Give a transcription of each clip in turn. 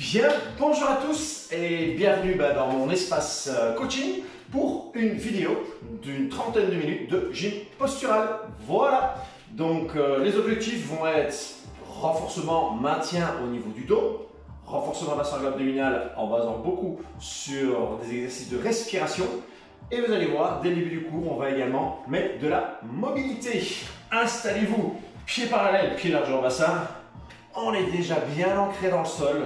Bien, bonjour à tous et bienvenue dans mon espace coaching pour une vidéo d'une trentaine de minutes de gym postural. Voilà, donc les objectifs vont être renforcement, maintien au niveau du dos, renforcement de la sangle abdominale en basant beaucoup sur des exercices de respiration. Et vous allez voir, dès le début du cours, on va également mettre de la mobilité. Installez-vous, pieds parallèles, pieds largeur bassin. On est déjà bien ancré dans le sol.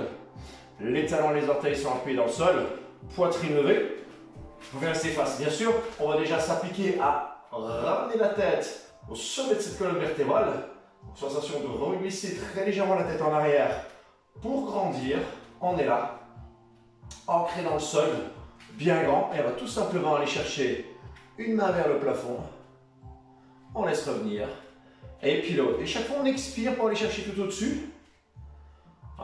Les talons, les orteils sont appuyés dans le sol. Poitrine levée. Vous pouvez rester face. Bien sûr, on va déjà s'appliquer à ramener la tête au sommet de cette colonne vertébrale. Sensation de reglisser très légèrement la tête en arrière pour grandir. On est là, ancré dans le sol, bien grand. Et on va tout simplement aller chercher une main vers le plafond. On laisse revenir. Et puis l'autre. Et chaque fois, on expire pour aller chercher tout au-dessus.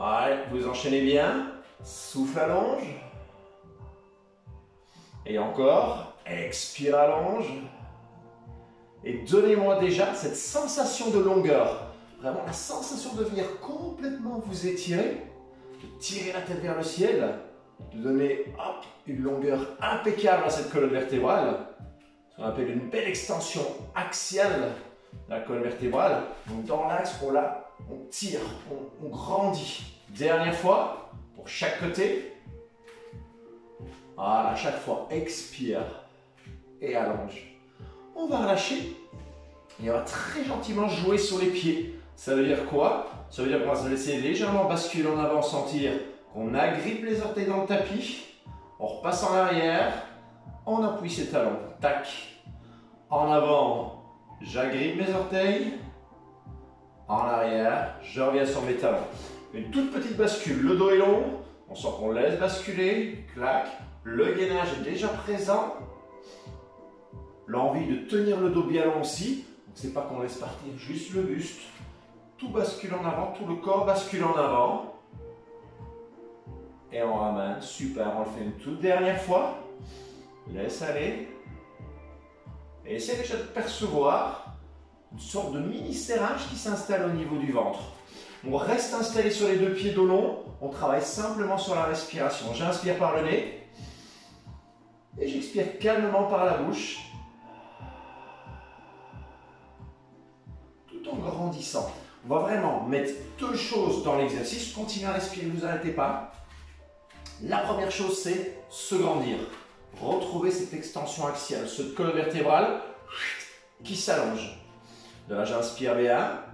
Allez, vous enchaînez bien. Souffle, allonge. Et encore. Expire, allonge. Et donnez-moi déjà cette sensation de longueur. Vraiment la sensation de venir complètement vous étirer. De tirer la tête vers le ciel. De donner hop, une longueur impeccable à cette colonne vertébrale. Ce qu'on appelle une belle extension axiale de la colonne vertébrale. Donc dans l'axe, on tire, on grandit. Dernière fois, pour chaque côté. Voilà, à chaque fois, expire et allonge. On va relâcher et on va très gentiment jouer sur les pieds. Ça veut dire quoi? Ça veut dire qu'on va se laisser légèrement basculer en avant, sentir qu'on agrippe les orteils dans le tapis. On repasse en arrière, on appuie ses talons. Tac. En avant, j'agrippe mes orteils. En arrière, je reviens sur mes talons. Une toute petite bascule, le dos est long, on sent qu'on laisse basculer, clac, le gainage est déjà présent. L'envie de tenir le dos bien long aussi, c'est pas qu'on laisse partir juste le buste. Tout bascule en avant, tout le corps bascule en avant. Et on ramène, super, on le fait une toute dernière fois. Laisse aller. Et essaie déjà de percevoir une sorte de mini serrage qui s'installe au niveau du ventre. On reste installé sur les deux pieds dos long. On travaille simplement sur la respiration. J'inspire par le nez. Et j'expire calmement par la bouche. Tout en grandissant. On va vraiment mettre deux choses dans l'exercice. Continuez à respirer, ne vous arrêtez pas. La première chose, c'est se grandir. Retrouver cette extension axiale, cette colonne vertébrale qui s'allonge. De là, j'inspire bien.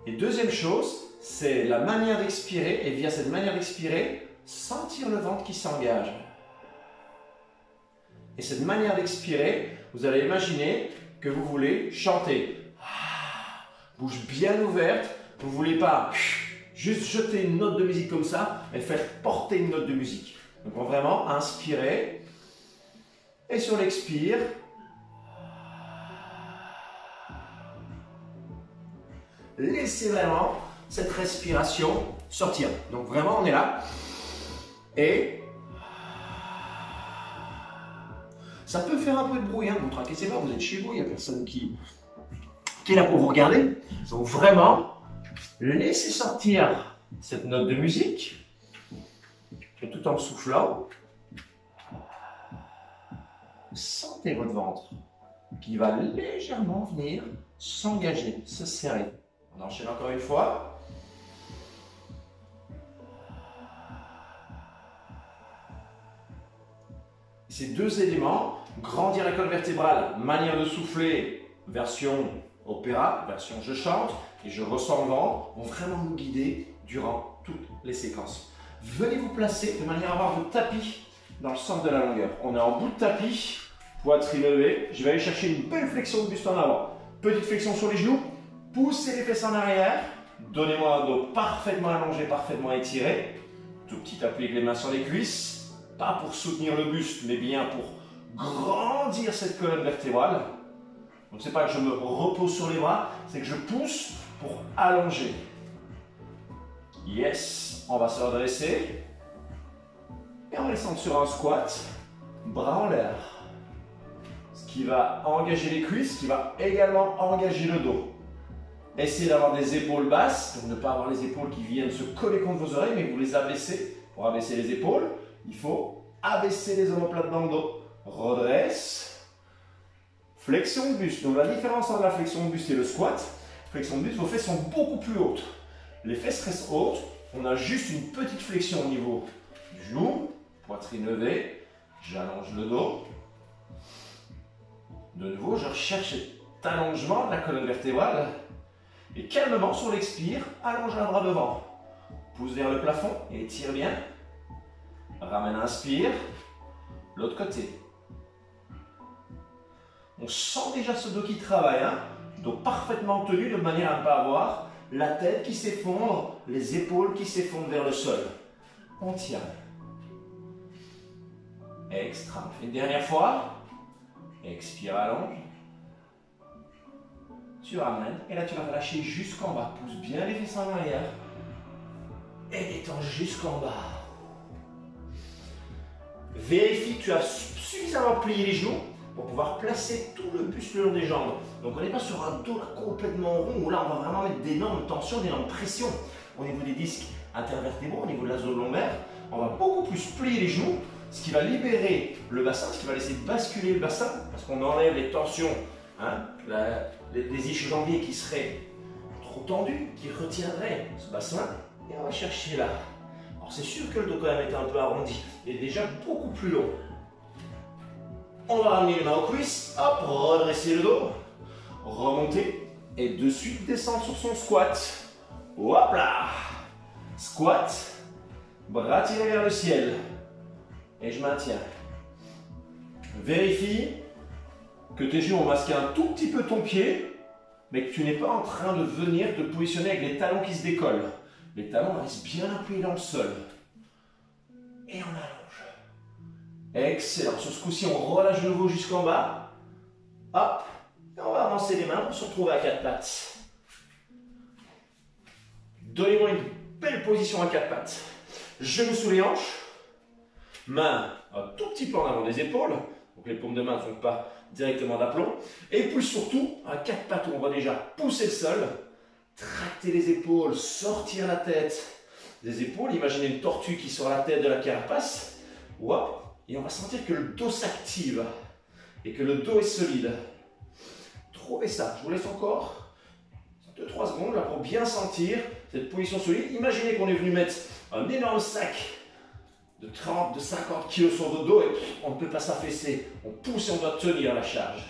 Et deuxième chose, c'est la manière d'expirer. Et via cette manière d'expirer, sentir le ventre qui s'engage. Et cette manière d'expirer, vous allez imaginer que vous voulez chanter. Bouche bien ouverte. Vous ne voulez pas juste jeter une note de musique comme ça, mais faire porter une note de musique. Donc on va vraiment inspirer. Et sur l'expire, laissez vraiment cette respiration sortir. Donc vraiment, on est là. Et ça peut faire un peu de bruit. Ne vous tracassez pas, vous êtes chez vous, il n'y a personne qui est là pour vous regarder. Donc vraiment, laissez sortir cette note de musique. Et tout en soufflant, sentez votre ventre qui va légèrement venir s'engager, se serrer. On enchaîne encore une fois. Ces deux éléments, grandir la colonne vertébrale, manière de souffler, version opéra, version je chante et je ressens le ventre, vont vraiment nous guider durant toutes les séquences. Venez vous placer de manière à avoir le tapis dans le centre de la longueur. On est en bout de tapis, poitrine levée. Je vais aller chercher une belle flexion de buste en avant. Petite flexion sur les genoux. Poussez les fesses en arrière. Donnez-moi un dos parfaitement allongé, parfaitement étiré. Tout petit appui avec les mains sur les cuisses. Pas pour soutenir le buste, mais bien pour grandir cette colonne vertébrale. Donc c'est pas que je me repose sur les bras, c'est que je pousse pour allonger. Yes, on va se redresser. Et on va descendre sur un squat, bras en l'air. Ce qui va engager les cuisses, qui va également engager le dos. Essayez d'avoir des épaules basses, donc ne pas avoir les épaules qui viennent se coller contre vos oreilles, mais vous les abaissez. Pour abaisser les épaules, il faut abaisser les omoplates dans le dos. Redresse. Flexion de buste. Donc la différence entre la flexion de buste et le squat, flexion de buste, vos fesses sont beaucoup plus hautes. Les fesses restent hautes, on a juste une petite flexion au niveau du genou, poitrine levée, j'allonge le dos. De nouveau, je recherche cet allongement de la colonne vertébrale. Et calmement, sur l'expire, allonge un bras devant. Pousse vers le plafond et étire bien. Ramène, inspire. L'autre côté. On sent déjà ce dos qui travaille, hein? Donc parfaitement tenu de manière à ne pas avoir la tête qui s'effondre, les épaules qui s'effondrent vers le sol. On tient. Extra. On fait une dernière fois. Expire, allonge. Tu ramènes et là tu vas relâcher jusqu'en bas. Pousse bien les fesses en arrière. Et détends jusqu'en bas. Vérifie que tu as suffisamment plié les genoux pour pouvoir placer tout le buste le long des jambes. Donc on n'est pas sur un dos là, complètement rond où là on va vraiment mettre d'énormes tensions, d'énormes pressions au niveau des disques intervertébraux, au niveau de la zone lombaire. On va beaucoup plus plier les genoux, ce qui va libérer le bassin, ce qui va laisser basculer le bassin parce qu'on enlève les tensions, hein, les ischio-jambiers qui seraient trop tendus, qui retiendraient ce bassin. Et on va chercher là. Alors c'est sûr que le dos quand même est un peu arrondi, mais déjà beaucoup plus long. On va ramener les mains aux cuisses, hop, redresser le dos, remonter et de suite descendre sur son squat. Hop là! Squat, bras tirés vers le ciel. Et je maintiens. Vérifie que tes genoux ont masqué un tout petit peu ton pied, mais que tu n'es pas en train de venir te positionner avec les talons qui se décollent. Les talons restent bien appuyés dans le sol. Et on allonge. Excellent. Sur ce coup-ci, on relâche de nouveau jusqu'en bas. Hop. Et on va avancer les mains pour se retrouver à quatre pattes. Donnez-moi une belle position à quatre pattes. Genoux sous les hanches. Mains un tout petit peu en avant des épaules. Donc les paumes de main ne sont pas directement d'aplomb. Et puis surtout, à quatre pattes où on va déjà pousser le sol. Tracter les épaules, sortir la tête des épaules. Imaginez une tortue qui sort la tête de la carapace. Hop. Et on va sentir que le dos s'active et que le dos est solide. Trouvez ça. Je vous laisse encore 2-3 secondes là pour bien sentir cette position solide. Imaginez qu'on est venu mettre un énorme sac de 30, de 50 kg sur le dos et on ne peut pas s'affaisser. On pousse et on doit tenir la charge.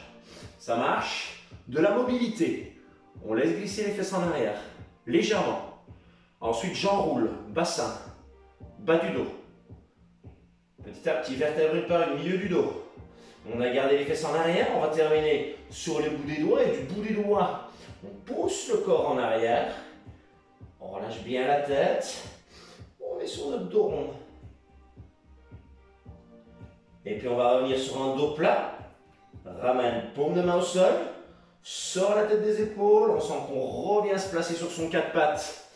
Ça marche. De la mobilité. On laisse glisser les fesses en arrière, légèrement. Ensuite, j'enroule, bassin, bas du dos. Petit à petit, vertèbre une par une, milieu du dos. On a gardé les fesses en arrière, on va terminer sur les bouts des doigts et du bout des doigts, on pousse le corps en arrière. On relâche bien la tête. On est sur notre dos rond. Et puis on va revenir sur un dos plat. Ramène paume de main au sol. Sort la tête des épaules, on sent qu'on revient se placer sur son quatre pattes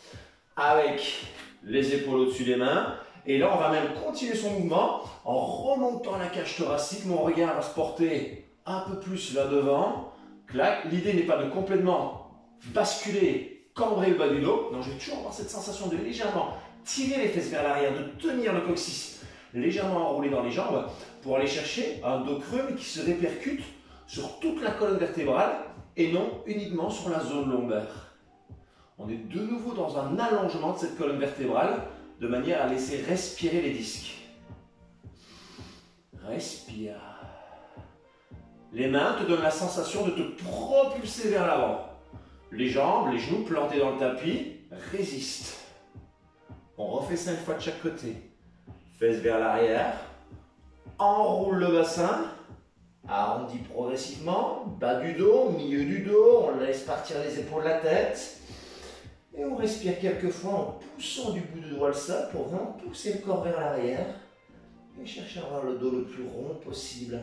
avec les épaules au-dessus des mains. Et là, on va même continuer son mouvement en remontant la cage thoracique. Mon regard va se porter un peu plus là devant. Clac. L'idée n'est pas de complètement basculer, cambrer le bas du dos. Non, je vais toujours avoir cette sensation de légèrement tirer les fesses vers l'arrière, de tenir le coccyx légèrement enroulé dans les jambes pour aller chercher un dos creux mais qui se répercute sur toute la colonne vertébrale et non uniquement sur la zone lombaire. On est de nouveau dans un allongement de cette colonne vertébrale de manière à laisser respirer les disques. Respire. Les mains te donnent la sensation de te propulser vers l'avant. Les jambes, les genoux plantés dans le tapis résistent. On refait ça une fois de chaque côté. Fesses vers l'arrière. Enroule le bassin. Arrondis progressivement. Bas du dos, milieu du dos. On laisse partir les épaules, la tête. Et on respire quelques fois en poussant du bout du doigt le sol pour vraiment pousser le corps vers l'arrière. Et chercher à avoir le dos le plus rond possible.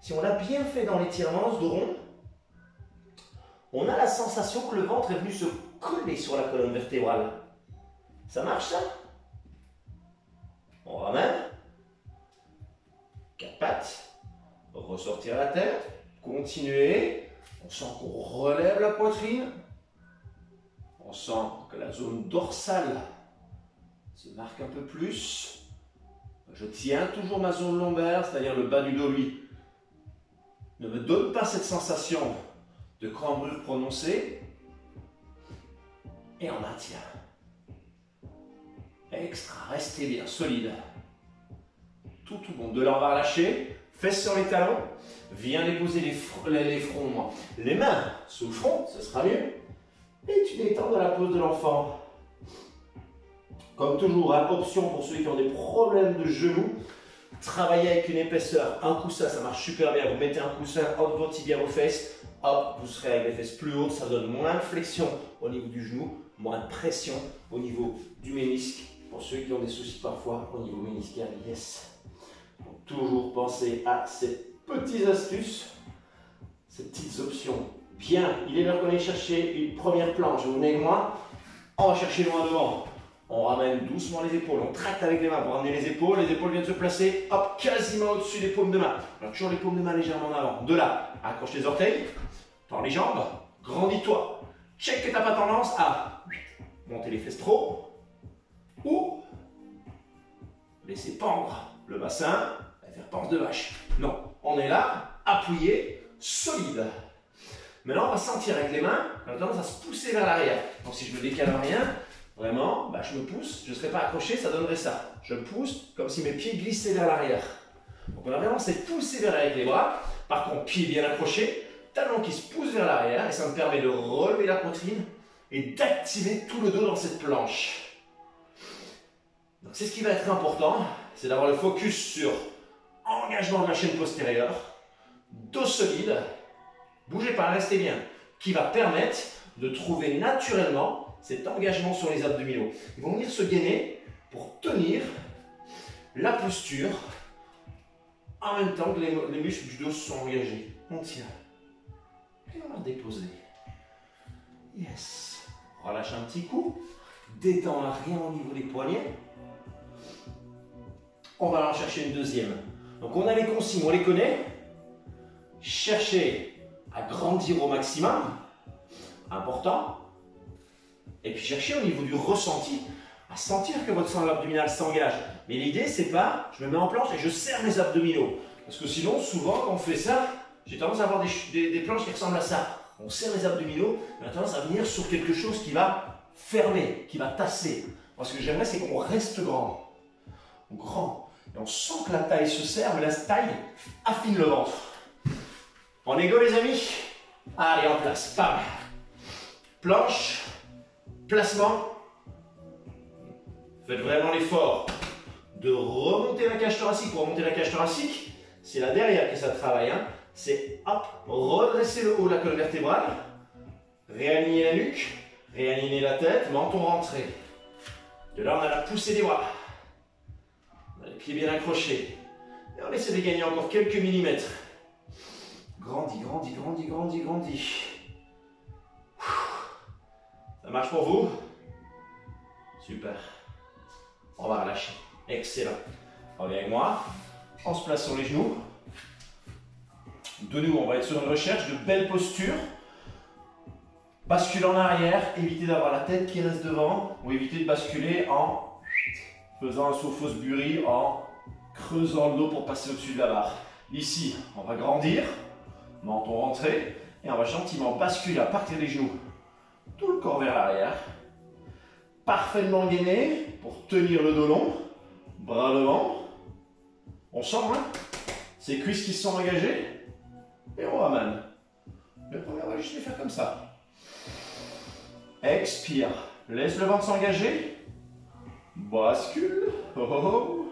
Si on l'a bien fait dans l'étirement, ce dos rond, on a la sensation que le ventre est venu se coller sur la colonne vertébrale. Ça marche ça? On ramène. Quatre pattes. Ressortir la tête. Continuer. On sent qu'on relève la poitrine. On sent que la zone dorsale se marque un peu plus. Je tiens toujours ma zone lombaire, c'est-à-dire le bas du dos, lui, ne me donne pas cette sensation de cambrure prononcée. Et on maintient. Extra, restez bien, solide. Tout bon. De là, on va relâcher. Fesses sur les talons. Viens déposer les fronts. Les mains sous le front, ce sera mieux. Et tu détends dans la pose de l'enfant. Comme toujours, hein, option pour ceux qui ont des problèmes de genoux. Travaillez avec une épaisseur. Un coussin, ça marche super bien. Vous mettez un coussin, hop, votre tibia aux fesses. Hop, vous serez avec les fesses plus hautes. Ça donne moins de flexion au niveau du genou, moins de pression au niveau du ménisque. Pour ceux qui ont des soucis parfois au niveau méniscal, yes. Donc, toujours penser à ces petites astuces, ces petites options. Bien, il est l'heure qu'on aille chercher une première planche. Vous venez avec moi, on va chercher loin devant. On ramène doucement les épaules, on tracte avec les mains pour ramener les épaules viennent se placer, hop, quasiment au-dessus des paumes de main. Alors toujours les paumes de main légèrement en avant. De là, accroche les orteils, tends les jambes, grandis-toi. Check que tu n'as pas tendance à monter les fesses trop ou laisser pendre le bassin et faire panse de vache. Non, on est là, appuyé, solide. Maintenant, on va sentir avec les mains, on a tendance à se pousser vers l'arrière. Donc si je me décale en rien, vraiment, bah, je me pousse, je ne serais pas accroché, ça donnerait ça. Je me pousse comme si mes pieds glissaient vers l'arrière. Donc on a vraiment cette poussée vers l'arrière avec les bras. Par contre, pied bien accroché, talon qui se pousse vers l'arrière et ça me permet de relever la poitrine et d'activer tout le dos dans cette planche. Donc c'est ce qui va être important, c'est d'avoir le focus sur engagement de la chaîne postérieure, dos solide, bougez pas, restez bien, qui va permettre de trouver naturellement cet engagement sur les abdominaux. Ils vont venir se gainer pour tenir la posture en même temps que les muscles du dos sont engagés. On tient. Et on va déposer. Yes. Relâche un petit coup. Détends à rien au niveau des poignets. On va en chercher une deuxième. Donc on a les consignes, on les connaît. Cherchez à grandir au maximum. Important. Et puis cherchez au niveau du ressenti à sentir que votre sangle abdominal s'engage. Mais l'idée, c'est pas je me mets en planche et je serre mes abdominaux. Parce que sinon, souvent, quand on fait ça, j'ai tendance à avoir des planches qui ressemblent à ça. On serre les abdominaux, on a tendance à venir sur quelque chose qui va fermer, qui va tasser. Moi, ce que j'aimerais, c'est qu'on reste grand. Grand. Et on sent que la taille se serre, mais la taille affine le ventre. On est go, les amis? Allez, en place. Bam. Planche. Placement. Faites vraiment l'effort de remonter la cage thoracique. Pour remonter la cage thoracique, c'est là derrière que ça travaille. Hein. C'est hop, redresser le haut de la colonne vertébrale, réaligner la nuque, réaligner la tête, menton rentré. De là, on a la poussée des bras. On a les pieds bien accrochés. Et on essaie de gagner encore quelques millimètres. Grandis, grandis, grandis, grandis, grandis. Ça marche pour vous? Super. On va relâcher. Excellent. Reviens avec moi. On se place sur les genoux. De nouveau, on va être sur une recherche de belle posture. Bascule en arrière. Évitez d'avoir la tête qui reste devant. Ou évitez de basculer en faisant un saut fausse burie, en creusant le dos pour passer au-dessus de la barre. Ici, on va grandir. Menton rentré. Et on va gentiment basculer à partir des genoux. Tout le corps vers l'arrière. Parfaitement gainé pour tenir le dos long. Bras devant. On sent, hein, ces cuisses qui se sont engagées. Et on ramène. Le premier, on va juste les faire comme ça. Expire. Laisse le ventre s'engager. Bascule. Oh, oh, oh.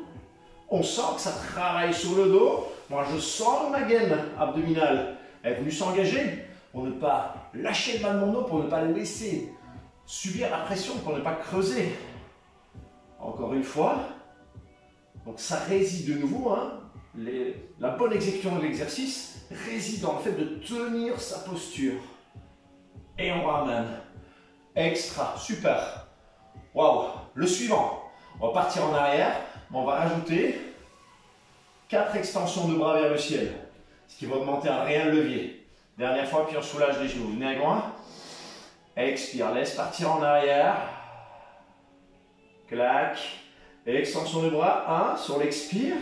On sent que ça travaille sur le dos. Moi, je sens ma gaine abdominale. Elle est venue s'engager pour ne pas lâcher le bas de mon dos, pour ne pas le laisser subir la pression, pour ne pas creuser. Encore une fois. Donc ça réside de nouveau, hein, la bonne exécution de l'exercice réside dans le fait de tenir sa posture. Et on ramène. Extra, super. Waouh. Le suivant, on va partir en arrière, mais on va rajouter 4 extensions de bras vers le ciel, ce qui va augmenter un réel levier. Dernière fois, puis on soulage les genoux. Venez avec moi. Expire, laisse partir en arrière. Clac. Extension de bras. 1 sur l'expire.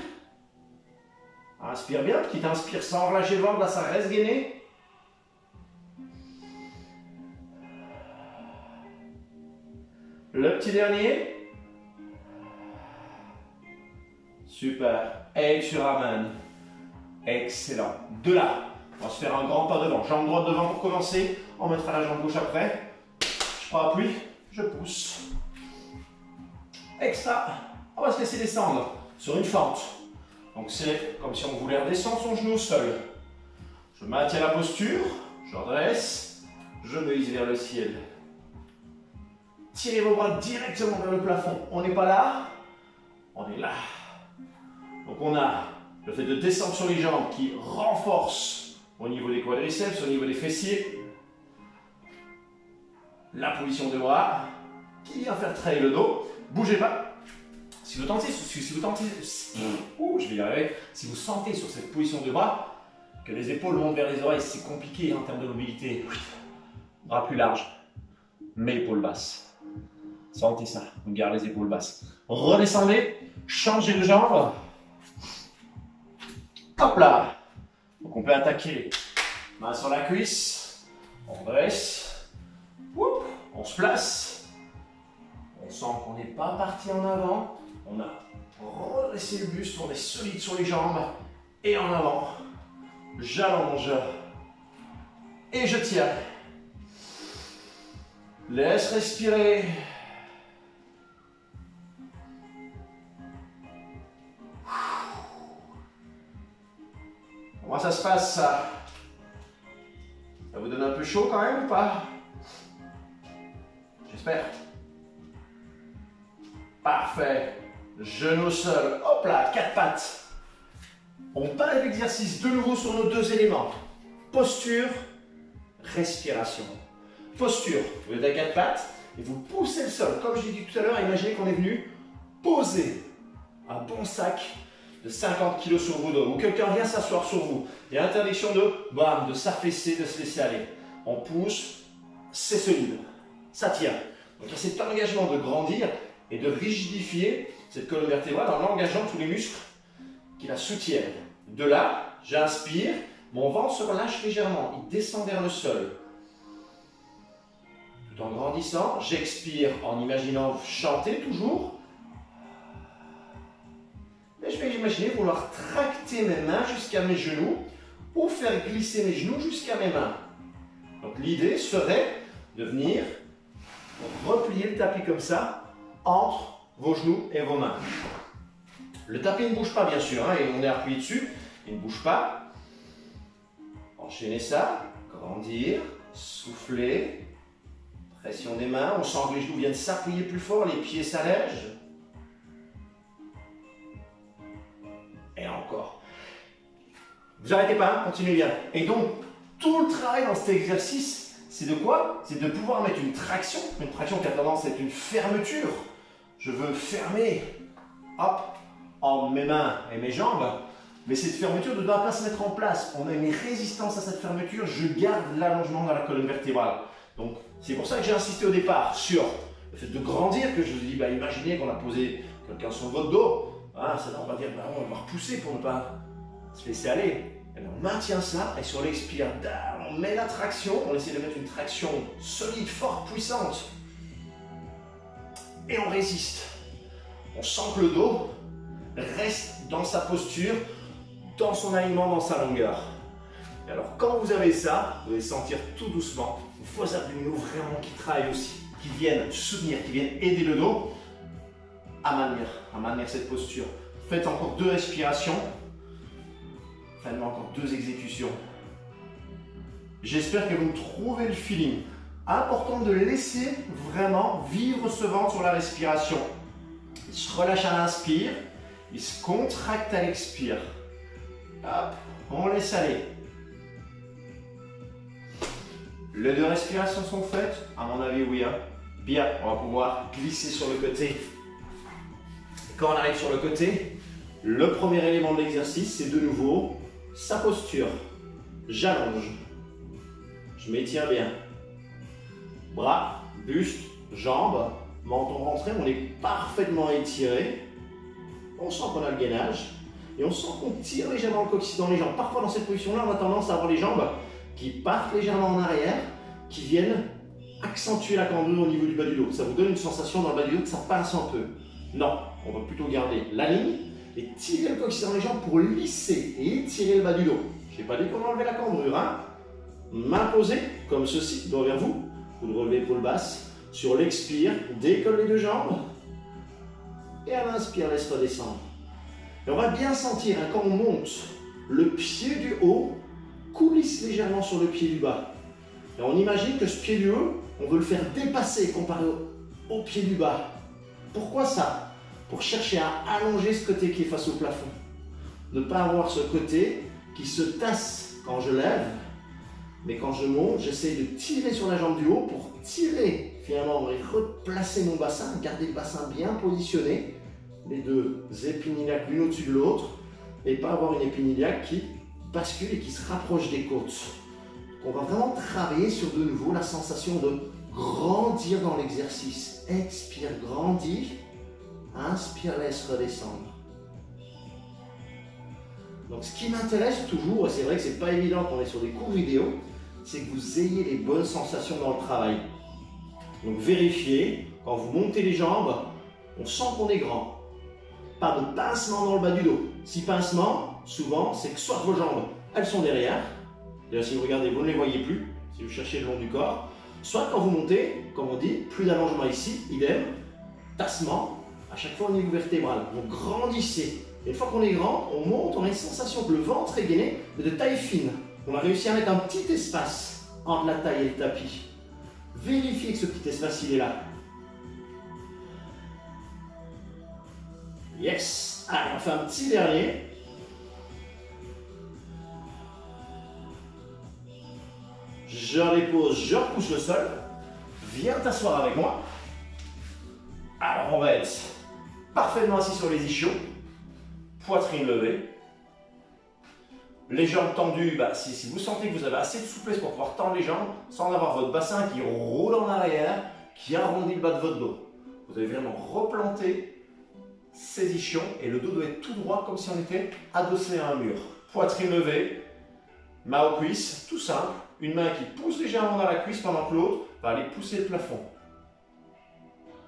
Inspire bien, petit inspire sans relâcher le ventre, là ça reste gainé. Le petit dernier. Super. Et tu ramènes. Excellent. De là, on va se faire un grand pas devant. Jambe droite devant pour commencer. On mettra la jambe gauche après. Je prends appui, je pousse. Extra. On va se laisser descendre sur une fente. Donc c'est comme si on voulait redescendre son genou au sol. Je maintiens la posture, je redresse, je me hisse vers le ciel. Tirez vos bras directement vers le plafond. On n'est pas là, on est là. Donc on a le fait de descendre sur les jambes qui renforce au niveau des quadriceps, au niveau des fessiers. La position de bras qui vient faire trahir le dos. Bougez pas. Si vous sentez sur cette position de bras que les épaules montent vers les oreilles, c'est compliqué en termes de mobilité. Bras plus large, mais épaules basses. Sentez ça, on garde les épaules basses. Redescendez, changez de jambe. Hop là. Donc on peut attaquer main sur la cuisse, on dresse, on se place. On sent qu'on n'est pas parti en avant. On a redressé le buste, on est solide sur les jambes. Et en avant. J'allonge. Et je tiens. Laisse respirer. Comment ça se passe ça? Ça vous donne un peu chaud quand même ou pas? J'espère. Parfait. Genou au sol. Hop là, 4 pattes. On part l'exercice de nouveau sur nos 2 éléments. Posture, respiration. Posture, vous êtes à 4 pattes et vous poussez le sol. Comme je l'ai dit tout à l'heure, imaginez qu'on est venu poser un bon sac de 50 kg sur vos dos. Ou quelqu'un vient s'asseoir sur vous. Il y a interdiction de s'affaisser, de se laisser aller. On pousse, c'est solide. Ça tient. Donc il y a cet engagement de grandir et de rigidifier cette colonne vertébrale en engageant tous les muscles qui la soutiennent. De là, j'inspire, mon ventre se relâche légèrement, il descend vers le sol. Tout en grandissant, j'expire en imaginant chanter toujours. Et je vais imaginer vouloir tracter mes mains jusqu'à mes genoux ou faire glisser mes genoux jusqu'à mes mains. Donc l'idée serait de venir replier le tapis comme ça entre vos genoux et vos mains. Le tapis ne bouge pas bien sûr, et on est appuyé dessus, il ne bouge pas. Enchaînez ça, grandir, souffler, pression des mains, on sent que les genoux viennent s'appuyer plus fort, les pieds s'allègent. Et encore. Vous n'arrêtez pas, continuez bien. Et donc, tout le travail dans cet exercice, c'est de quoi? C'est de pouvoir mettre une traction qui a tendance à être une fermeture. Je veux fermer, hop, en mes mains et mes jambes, mais cette fermeture ne doit pas se mettre en place. On a une résistance à cette fermeture, je garde l'allongement dans la colonne vertébrale. Donc, c'est pour ça que j'ai insisté au départ sur le fait de grandir, que je vous ai dit, imaginez qu'on a posé quelqu'un sur votre dos. Ah, ça on va dire, on va repousser pour ne pas se laisser aller. Et on maintient ça, et sur l'expire, on met la traction, on essaie de mettre une traction solide, forte, puissante. Et on résiste. On sent que le dos reste dans sa posture, dans son alignement, dans sa longueur. Et alors, quand vous avez ça, vous allez sentir tout doucement vos abdominaux vraiment qui travaillent aussi, qui viennent soutenir, qui viennent aider le dos à maintenir cette posture. Faites encore 2 respirations. Faites encore 2 exécutions. J'espère que vous trouvez le feeling. Important de laisser vraiment vivre ce ventre sur la respiration. Il se relâche à l'inspire, il se contracte à l'expire. Hop, on laisse aller. Les 2 respirations sont faites? À mon avis, oui. Bien, on va pouvoir glisser sur le côté. Quand on arrive sur le côté, le premier élément de l'exercice, c'est de nouveau sa posture. J'allonge. Je m'étire bien. Bras, buste, jambes, menton rentré, on est parfaitement étiré. On sent qu'on a le gainage et on sent qu'on tire légèrement le coccyx dans les jambes. Parfois dans cette position-là, on a tendance à avoir les jambes qui partent légèrement en arrière, qui viennent accentuer la cambrure au niveau du bas du dos. Ça vous donne une sensation dans le bas du dos que ça pince un peu. Non, on va plutôt garder la ligne et tirer le coccyx dans les jambes pour lisser et étirer le bas du dos. Je n'ai pas dit qu'on enlevait la cambrure, hein. Main posée, comme ceci, dos vers vous. Vous le relevez épaule basse. Sur l'expire, décolle les deux jambes. Et à l'inspire, laisse redescendre. Et on va bien sentir, hein, quand on monte, le pied du haut coulisse légèrement sur le pied du bas. Et on imagine que ce pied du haut, on veut le faire dépasser comparé au pied du bas. Pourquoi ça? Pour chercher à allonger ce côté qui est face au plafond. Ne pas avoir ce côté qui se tasse quand je lève, mais quand je monte, j'essaie de tirer sur la jambe du haut pour tirer finalement et replacer mon bassin, garder le bassin bien positionné, les deux épines iliaques l'une au-dessus de l'autre, et pas avoir une épine iliaque qui bascule et qui se rapproche des côtes. On va vraiment travailler sur de nouveau la sensation de grandir dans l'exercice. Expire, grandis. Inspire, laisse redescendre. Donc ce qui m'intéresse toujours, et c'est vrai que c'est pas évident quand on est sur des cours vidéo, c'est que vous ayez les bonnes sensations dans le travail. Donc vérifiez, quand vous montez les jambes, on sent qu'on est grand. Pas de pincement dans le bas du dos. Si pincement, souvent, c'est que soit vos jambes, elles sont derrière. D'ailleurs, si vous regardez, vous ne les voyez plus, si vous cherchez le long du corps. Soit quand vous montez, comme on dit, plus d'allongement ici, idem, tassement, à chaque fois au niveau vertébral. Donc grandissez. Et une fois qu'on est grand, on monte, on a une sensation que le ventre est gainé, mais de taille fine. On a réussi à mettre un petit espace entre la taille et le tapis. Vérifiez que ce petit espace, il est là. Yes. Allez, on fait un petit dernier. Je dépose, je repousse le sol. Viens t'asseoir avec moi. Alors, on va être parfaitement assis sur les ischios. Poitrine levée. Les jambes tendues, si vous sentez que vous avez assez de souplesse pour pouvoir tendre les jambes, sans avoir votre bassin qui roule en arrière, qui arrondit le bas de votre dos. Vous allez vraiment replanter ces ischions et le dos doit être tout droit comme si on était adossé à un mur. Poitrine levée, main aux cuisses, tout simple. Une main qui pousse légèrement dans la cuisse pendant que l'autre va aller pousser le plafond.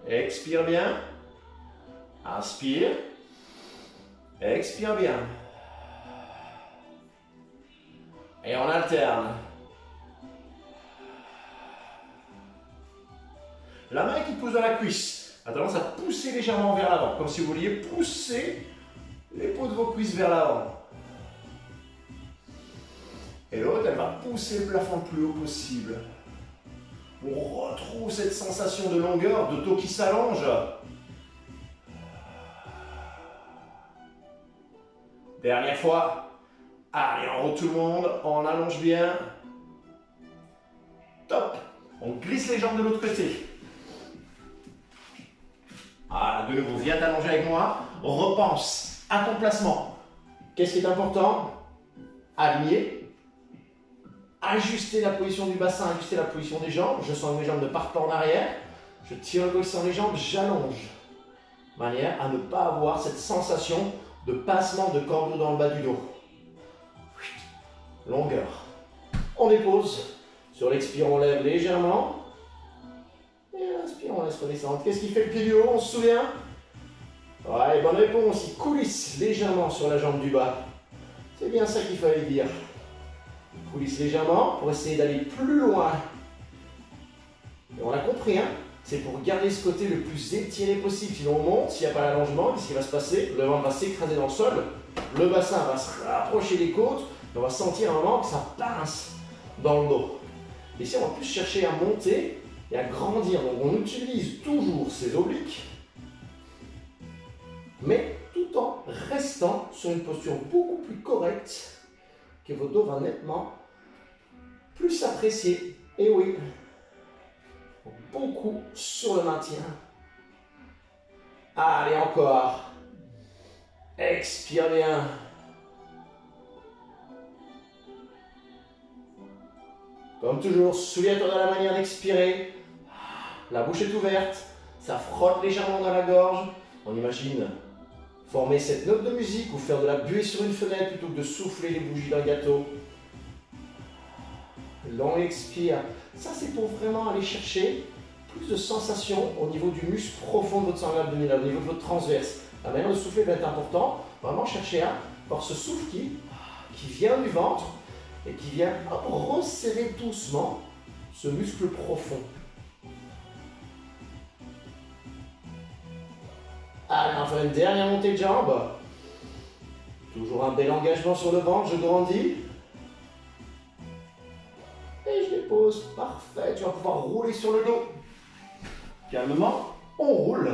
Expire bien. Inspire. Expire bien. Et on alterne. La main qui pousse dans la cuisse a tendance à pousser légèrement vers l'avant, comme si vous vouliez pousser les peaux de vos cuisses vers l'avant. Et l'autre, elle va pousser le plafond le plus haut possible. On retrouve cette sensation de longueur, de dos qui s'allonge. Dernière fois. Allez, en haut tout le monde, on allonge bien. Top. On glisse les jambes de l'autre côté. Voilà, de nouveau, viens t'allonger avec moi. Repense à ton placement. Qu'est-ce qui est important? Aligner. Ajuster la position du bassin, ajuster la position des jambes. Je sens que mes jambes ne partent pas en arrière. Je tire le coccyx dans les jambes, j'allonge. De manière à ne pas avoir cette sensation de pincement de cambrure dans le bas du dos. Longueur. On dépose. Sur l'expire, on lève légèrement. Et à l'inspire, on laisse redescendre. Qu'est-ce qui fait le pied du haut? On se souvient? Ouais, bonne réponse. Il coulisse légèrement sur la jambe du bas. C'est bien ça qu'il fallait dire. Il coulisse légèrement pour essayer d'aller plus loin. Et on l'a compris, hein? C'est pour garder ce côté le plus étiré possible. Sinon, on monte, s'il n'y a pas l'allongement, qu'est-ce qui va se passer? Le ventre va s'écraser dans le sol. Le bassin va se rapprocher des côtes. On va sentir un moment que ça pince dans le dos. Ici, on va plus chercher à monter et à grandir. Donc, on utilise toujours ces obliques, mais tout en restant sur une posture beaucoup plus correcte, que votre dos va nettement plus s'apprécier. Et oui, beaucoup sur le maintien. Allez, encore. Expire bien. Comme toujours, souviens-toi de la manière d'expirer. la bouche est ouverte, ça frotte légèrement dans la gorge. On imagine former cette note de musique ou faire de la buée sur une fenêtre plutôt que de souffler les bougies d'un gâteau. Long expire. Ça, c'est pour vraiment aller chercher plus de sensations au niveau du muscle profond de votre sangle abdominal, au niveau de votre transverse. La manière de souffler va être important. Vraiment chercher à avoir ce souffle qui vient du ventre et qui vient resserrer doucement ce muscle profond. Allez, on va faire une dernière montée de jambes. Toujours un bel engagement sur le ventre, je grandis. Et je dépose, parfait. Tu vas pouvoir rouler sur le dos. Calmement, on roule.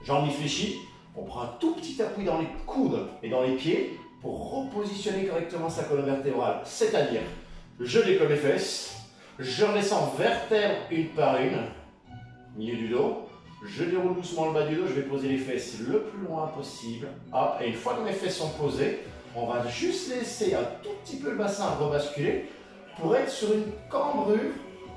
Jambes fléchies. On prend un tout petit appui dans les coudes et dans les pieds pour repositionner correctement sa colonne vertébrale. C'est-à-dire, je décolle les fesses, je redescends vertèbre une par une, milieu du dos. Je déroule doucement le bas du dos, je vais poser les fesses le plus loin possible. Hop, et une fois que mes fesses sont posées, on va juste laisser un tout petit peu le bassin rebasculer pour être sur une cambrure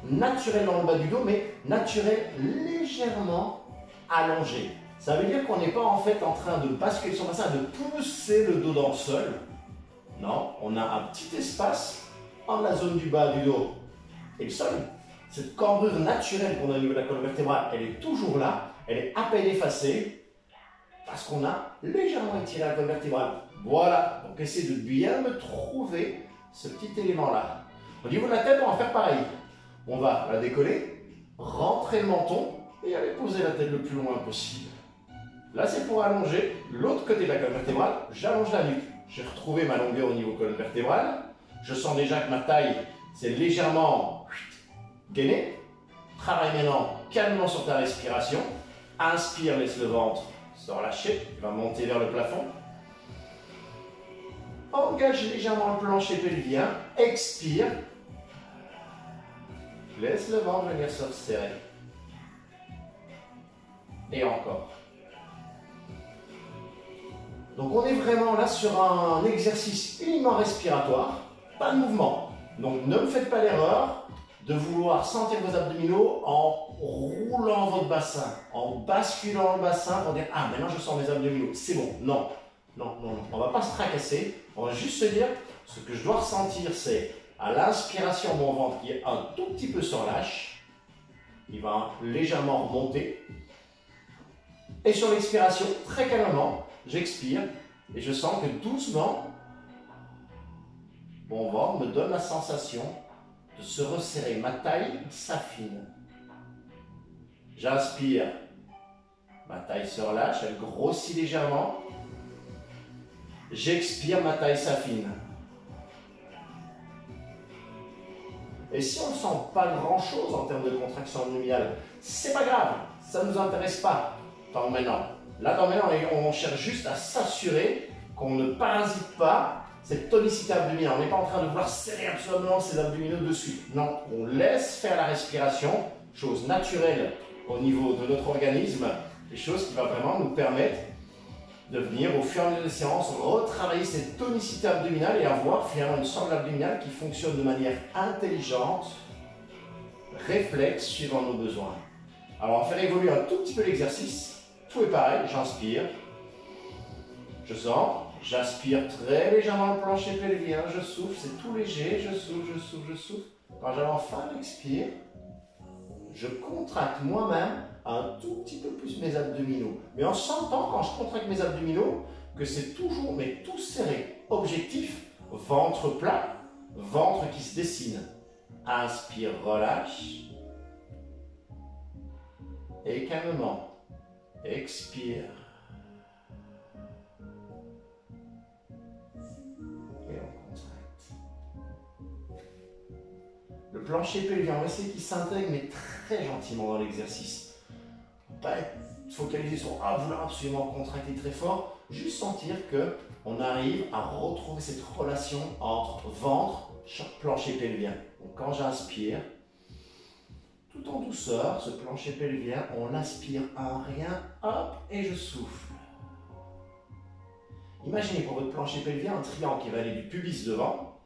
naturelle dans le bas du dos, mais naturelle légèrement allongée. Ça veut dire qu'on n'est pas en fait en train de basculer son bassin, de pousser le dos dans le sol. Non, on a un petit espace entre la zone du bas du dos et le sol. Cette cambrure naturelle qu'on a au niveau de la colonne vertébrale, elle est toujours là, elle est à peine effacée parce qu'on a légèrement étiré la colonne vertébrale. Voilà, donc essayez de bien me trouver ce petit élément-là. Au niveau de la tête, on va faire pareil. On va la décoller, rentrer le menton et aller poser la tête le plus loin possible. Là, c'est pour allonger l'autre côté de la colonne vertébrale. J'allonge la nuque. J'ai retrouvé ma longueur au niveau colonne vertébrale. Je sens déjà que ma taille, c'est légèrement gainée. Travaille maintenant calmement sur ta respiration. Inspire, laisse le ventre se relâcher. Il va monter vers le plafond. Engage légèrement le plancher pelvien. Expire. Laisse le ventre venir se resserrer. Et encore. Donc on est vraiment là sur un exercice uniquement respiratoire, pas de mouvement. Donc ne me faites pas l'erreur de vouloir sentir vos abdominaux en roulant votre bassin, en basculant le bassin pour dire « Ah, maintenant je sens mes abdominaux, c'est bon ». Non, non, non, non, on ne va pas se tracasser, on va juste se dire ce que je dois ressentir, c'est à l'inspiration mon ventre qui est un tout petit peu se relâche, il va légèrement remonter. Et sur l'expiration, très calmement, j'expire et je sens que doucement, mon ventre me donne la sensation de se resserrer. Ma taille s'affine. J'inspire, ma taille se relâche, elle grossit légèrement. J'expire, ma taille s'affine. Et si on ne sent pas grand-chose en termes de contraction abdominale, c'est pas grave, ça ne nous intéresse pas. Tant maintenant. Là, dans maintenant, on cherche juste à s'assurer qu'on ne parasite pas cette tonicité abdominale. On n'est pas en train de vouloir serrer absolument ses abdominaux dessus. Non, on laisse faire la respiration, chose naturelle au niveau de notre organisme, des choses qui va vraiment nous permettre de venir, au fur et à mesure des séances, retravailler cette tonicité abdominale et avoir finalement une sangle abdominale qui fonctionne de manière intelligente, réflexe, suivant nos besoins. Alors, on va faire évoluer un tout petit peu l'exercice. Tout est pareil, j'inspire, je sens, j'aspire très légèrement le plancher pelvien, je souffle, c'est tout léger, je souffle, je souffle, je souffle. Quand j'avais enfin l'expire, je contracte moi-même un tout petit peu plus mes abdominaux. Mais en sentant, quand je contracte mes abdominaux, que c'est toujours, mais tout serré. Objectif, ventre plat, ventre qui se dessine. Inspire, relâche. Et calmement. Expire. Et on contracte. Le plancher pelvien, on va essayer qu'il s'intègre, mais très gentiment dans l'exercice. Pas être focalisé sur vouloir absolument contracter très fort, juste sentir qu'on arrive à retrouver cette relation entre ventre, plancher pelvien. Donc quand j'inspire, tout en douceur, ce plancher pelvien, on l'aspire un rien, hop, et je souffle. Imaginez pour votre plancher pelvien un triangle qui va aller du pubis devant,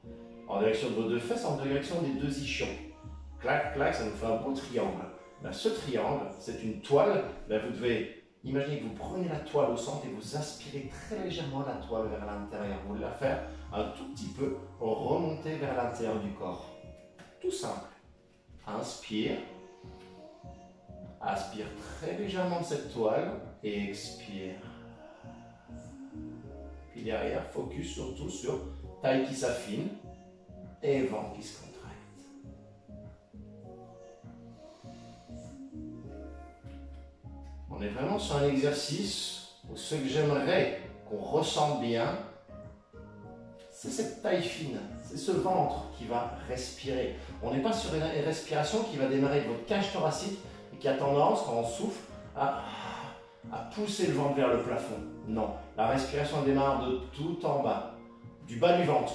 en direction de vos deux fesses, en direction des deux ischions. clac, clac, ça nous fait un beau triangle. Ben, ce triangle, c'est une toile. Ben, vous devez imaginer que vous prenez la toile au centre et vous aspirez très légèrement la toile vers l'intérieur. Vous la faire un tout petit peu remonter vers l'intérieur du corps. Tout simple. Inspire. Aspire très légèrement de cette toile et expire. Puis derrière, focus surtout sur taille qui s'affine et ventre qui se contracte. On est vraiment sur un exercice où ce que j'aimerais qu'on ressente bien, c'est cette taille fine, c'est ce ventre qui va respirer. On n'est pas sur une respiration qui va démarrer de votre cage thoracique et qui a tendance, quand on souffle, à pousser le ventre vers le plafond. Non, la respiration démarre de tout en bas, du bas du ventre.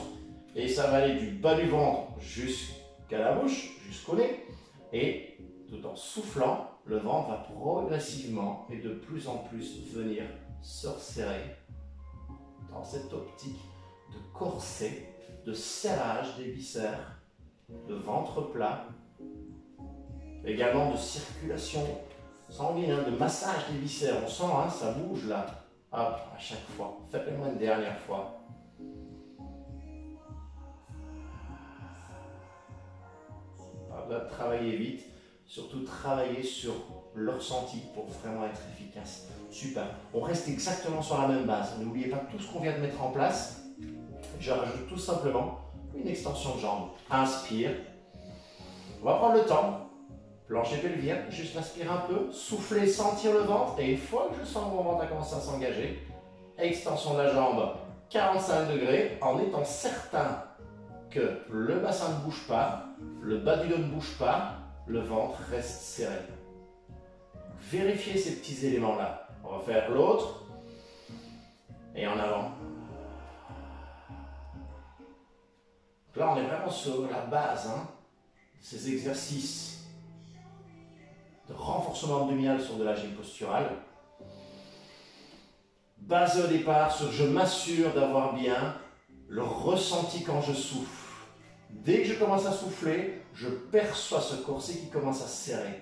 Et ça va aller du bas du ventre jusqu'à la bouche, jusqu'au nez. Et tout en soufflant, le ventre va progressivement et de plus en plus venir se resserrer dans cette optique de corset, de serrage des viscères, de ventre plat, également de circulation sanguine, de massage des viscères. On sent, hein, ça bouge là. Hop, à chaque fois. Faites-le-moi une dernière fois. Pas besoin de travailler vite. Surtout travailler sur le ressenti pour vraiment être efficace. Super. On reste exactement sur la même base. N'oubliez pas tout ce qu'on vient de mettre en place. Je rajoute tout simplement une extension de jambe. Inspire. On va prendre le temps. Plancher pelvien, juste inspire un peu. Souffler, sentir le ventre. Et une fois que je sens que mon ventre a commencé à s'engager, extension de la jambe 45 degrés en étant certain que le bassin ne bouge pas, le bas du dos ne bouge pas, le ventre reste serré. Vérifiez ces petits éléments-là. On va faire l'autre. Et en avant. Donc là, on est vraiment sur la base, hein, de ces exercices de renforcement abdominal sur de la gym posturale. Basé au départ sur je m'assure d'avoir bien le ressenti quand je souffle. Dès que je commence à souffler, je perçois ce corset qui commence à se serrer.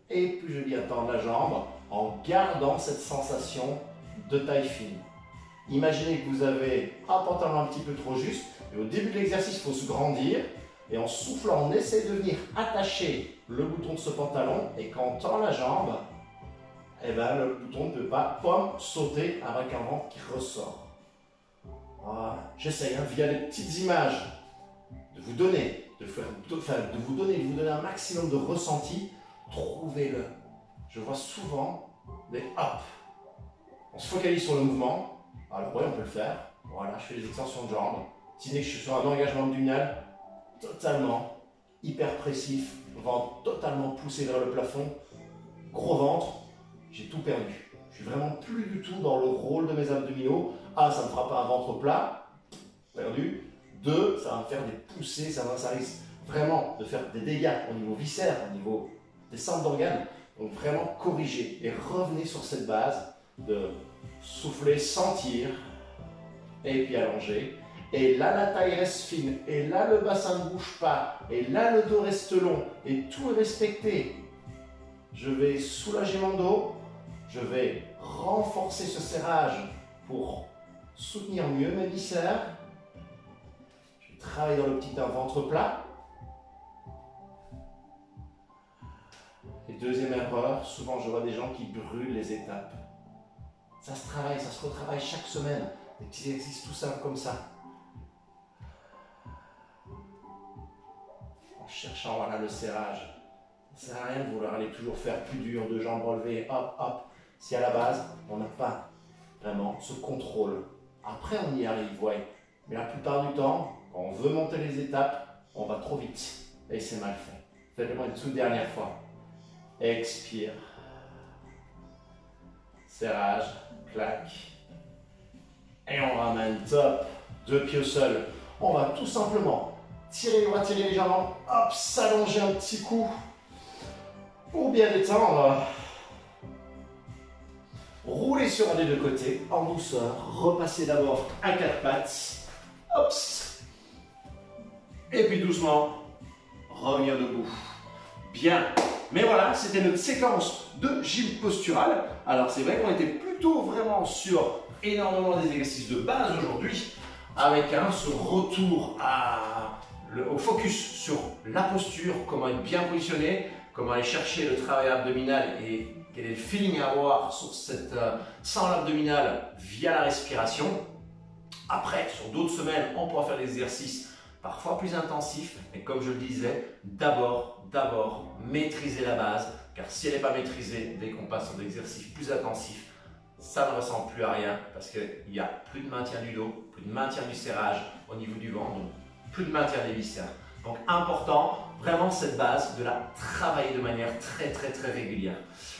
Et puis je viens tendre la jambe en gardant cette sensation de taille fine. Imaginez que vous avez un pantalon un petit peu trop juste. Et au début de l'exercice, il faut se grandir. Et en soufflant, on essaie de venir attacher le bouton de ce pantalon. Et quand on tend la jambe, eh ben, le bouton ne peut pas sauter avec un ventre qui ressort. Voilà. J'essaye, hein, via les petites images, de vous donner, de vous donner un maximum de ressenti. Trouvez-le. Je vois souvent des hop. On se focalise sur le mouvement. Alors oui, on peut le faire. Voilà, je fais les extensions de jambes. Si je suis sur un engagement abdominal totalement hyperpressif, ventre totalement poussé vers le plafond, gros ventre, j'ai tout perdu. Je suis vraiment plus du tout dans le rôle de mes abdominaux. Ah, ça ne me fera pas un ventre plat, perdu. 2, ça va me faire des poussées, ça risque vraiment de faire des dégâts au niveau viscère, au niveau des centres d'organes. Donc vraiment corriger et revenez sur cette base de souffler, sentir et puis allonger. Et là la taille reste fine, et là le bassin ne bouge pas, et là le dos reste long, et tout est respecté. Je vais soulager mon dos, je vais renforcer ce serrage pour soutenir mieux mes viscères. Je vais travailler dans l'optique d'un ventre plat. Et deuxième erreur, souvent je vois des gens qui brûlent les étapes. Ça se travaille, ça se retravaille chaque semaine. Des petits exercices tout simples comme ça. En cherchant voilà, le serrage. Ça ne sert à rien de vouloir aller toujours faire plus dur, de jambes relevées, hop, hop. Si à la base, on n'a pas vraiment ce contrôle. Après, on y arrive, ouais. Mais la plupart du temps, quand on veut monter les étapes, on va trop vite. Et c'est mal fait. Faites-le-moi une toute dernière fois. Expire. Serrage, clac. Et on ramène, top. 2 pieds au sol. On va tout simplement tirer les bras, tirer les jambes. Hop, s'allonger un petit coup. Pour bien détendre. Rouler sur un des deux côtés, en douceur. Repasser d'abord à 4 pattes. Hop. Et puis doucement, revenir debout. Bien. Mais voilà, c'était notre séquence de gym postural. Alors c'est vrai qu'on était plutôt vraiment sur énormément des exercices de base aujourd'hui, avec ce retour au focus sur la posture, comment être bien positionné, comment aller chercher le travail abdominal et quel est le feeling à avoir sur sans l'abdominal via la respiration. Après, sur d'autres semaines, on pourra faire des exercices parfois plus intensifs, mais comme je le disais, d'abord, maîtriser la base, car si elle n'est pas maîtrisée, dès qu'on passe sur des exercices plus intensifs, ça ne ressemble plus à rien, parce qu'il n'y a plus de maintien du dos, plus de maintien du serrage au niveau du ventre, donc plus de maintien des viscères. Donc important, vraiment cette base, de la travailler de manière très régulière.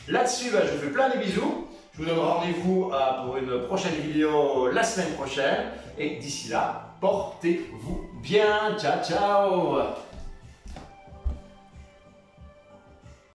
Là-dessus, je vous fais plein de bisous. Je vous donne rendez-vous pour une prochaine vidéo la semaine prochaine. Et d'ici là, portez-vous bien. Ciao, ciao!